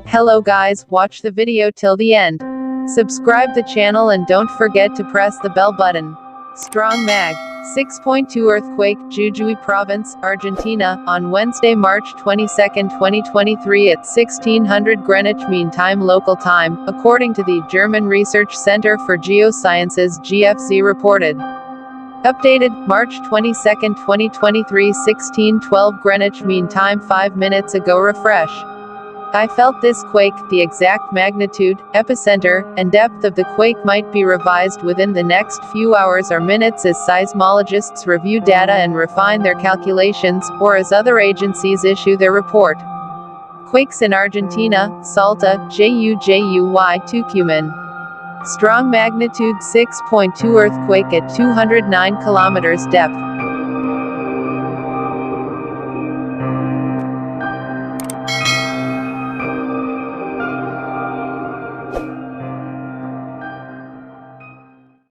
Hello guys, watch the video till the end. Subscribe the channel and don't forget to press the bell button. Strong Mag. 6.2 earthquake, Jujuy Province, Argentina, on Wednesday, March 22, 2023 at 1600 Greenwich Mean Time local time, according to the German Research Center for Geosciences GFZ reported. Updated, March 22, 2023 16:12 Greenwich Mean Time 5 minutes ago. Refresh. I felt this quake. The exact magnitude, epicenter, and depth of the quake might be revised within the next few hours or minutes as seismologists review data and refine their calculations, or as other agencies issue their report. Quakes in Argentina, Salta, Jujuy Tucumán. Strong magnitude 6.2 earthquake at 209 kilometers depth.